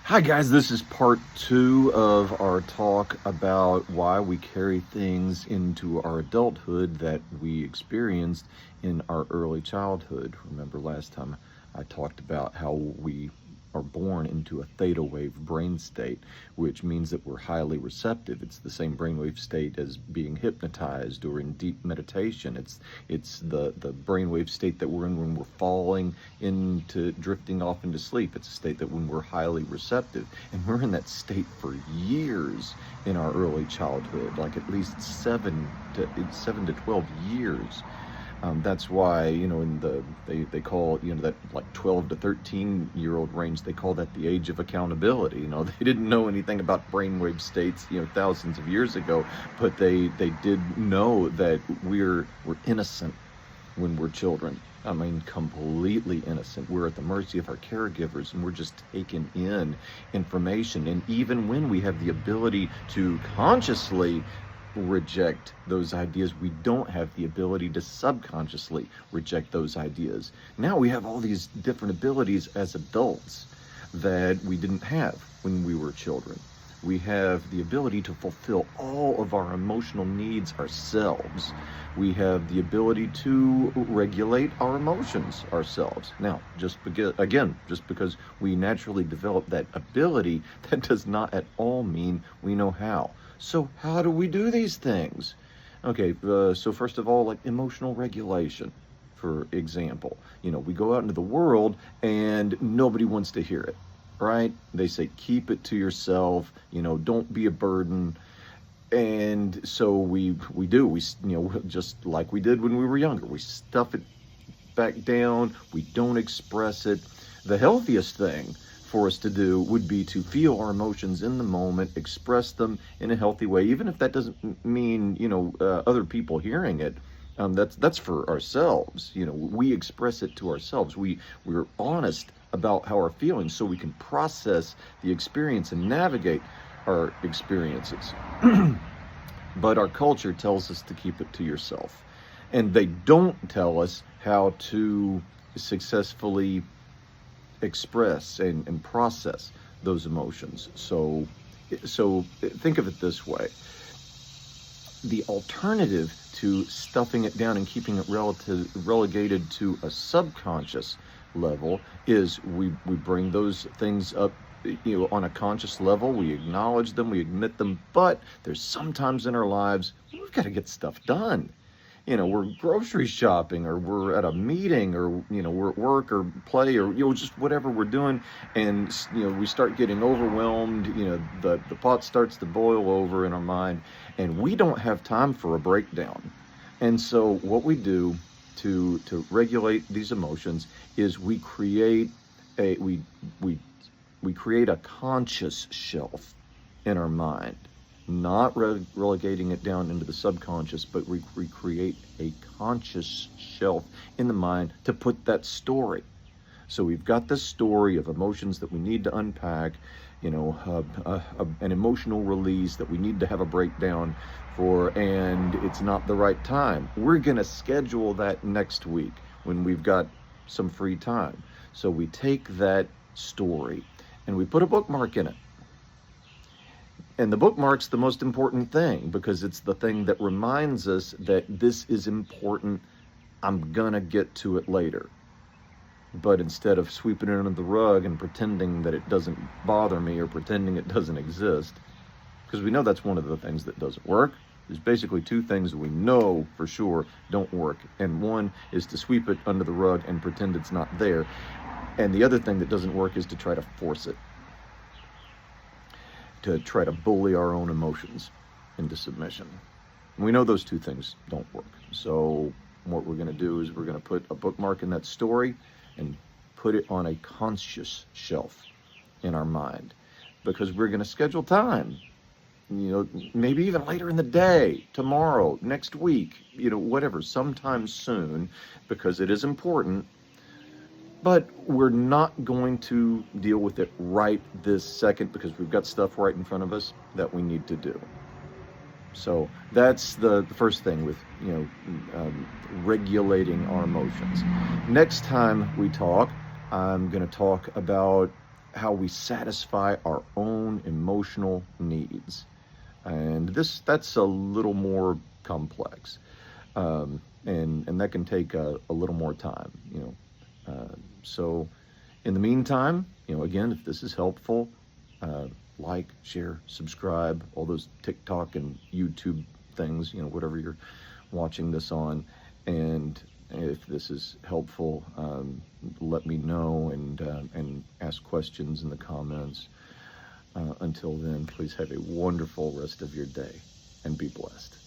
Hi guys, this is part 2 of our talk about why we carry things into our adulthood that we experienced in our early childhood. Remember last time I talked about how we are born into a theta wave brain state, which means that we're highly receptive. It's the same brainwave state as being hypnotized or in deep meditation. It's the brainwave state that we're in when we're falling into drifting off into sleep. It's a state that when we're highly receptive, and we're in that state for years in our early childhood, like at least 7 to 12 years. That's why, they call, that like 12 to 13-year-old range, they call that the age of accountability. They didn't know anything about brainwave states, thousands of years ago, but they did know that we're innocent when we're children. I mean, completely innocent. We're at the mercy of our caregivers, and we're just taking in information. And even when we have the ability to consciously reject those ideas, we don't have the ability to subconsciously reject those ideas. Now we have all these different abilities as adults that we didn't have when we were children. We have the ability to fulfill all of our emotional needs ourselves. We have the ability to regulate our emotions ourselves. Now, just because we naturally develop that ability, that does not at all mean we know how. So how do we do these things? Okay, so first of all, like emotional regulation, for example. We go out into the world and nobody wants to hear it, right? They say, keep it to yourself, don't be a burden. And so we just like we did when we were younger, we stuff it back down, we don't express it. The healthiest thing for us to do would be to feel our emotions in the moment, express them in a healthy way, even if that doesn't mean, other people hearing it. That's for ourselves. We express it to ourselves. We're honest about how we're feeling so we can process the experience and navigate our experiences. But our culture tells us to keep it to yourself. And they don't tell us how to successfully express and process those emotions. So think of it this way. The alternative to stuffing it down and keeping it relegated to a subconscious level is we bring those things up on a conscious level. We acknowledge them, we admit them, but there's sometimes in our lives we've got to get stuff done. We're grocery shopping, or we're at a meeting, or we're at work or play, or just whatever we're doing, and we start getting overwhelmed. The pot starts to boil over in our mind, and we don't have time for a breakdown. And so what we do to regulate these emotions is we create a conscious shelf in our mind, not relegating it down into the subconscious, but we create a conscious shelf in the mind to put that story. So we've got this story of emotions that we need to unpack, an emotional release that we need to have a breakdown for, and it's not the right time. We're going to schedule that next week when we've got some free time. So we take that story and we put a bookmark in it. And the bookmark's the most important thing, because it's the thing that reminds us that this is important. I'm gonna get to it later. But instead of sweeping it under the rug and pretending that it doesn't bother me, or pretending it doesn't exist, because we know that's one of the things that doesn't work. There's basically two things we know for sure don't work. And one is to sweep it under the rug and pretend it's not there. And the other thing that doesn't work is to try to force it, to try to bully our own emotions into submission. And we know those two things don't work. So what we're going to do is we're going to put a bookmark in that story and put it on a conscious shelf in our mind, because we're going to schedule time, maybe even later in the day, tomorrow, next week, whatever, sometime soon, because it is important. But we're not going to deal with it right this second, because we've got stuff right in front of us that we need to do. So that's the first thing with, regulating our emotions. Next time we talk, I'm going to talk about how we satisfy our own emotional needs. And that's a little more complex. And that can take a little more time, So in the meantime, again, if this is helpful, like, share, subscribe, all those TikTok and YouTube things, whatever you're watching this on. And if this is helpful, let me know and ask questions in the comments. Until then, please have a wonderful rest of your day and be blessed.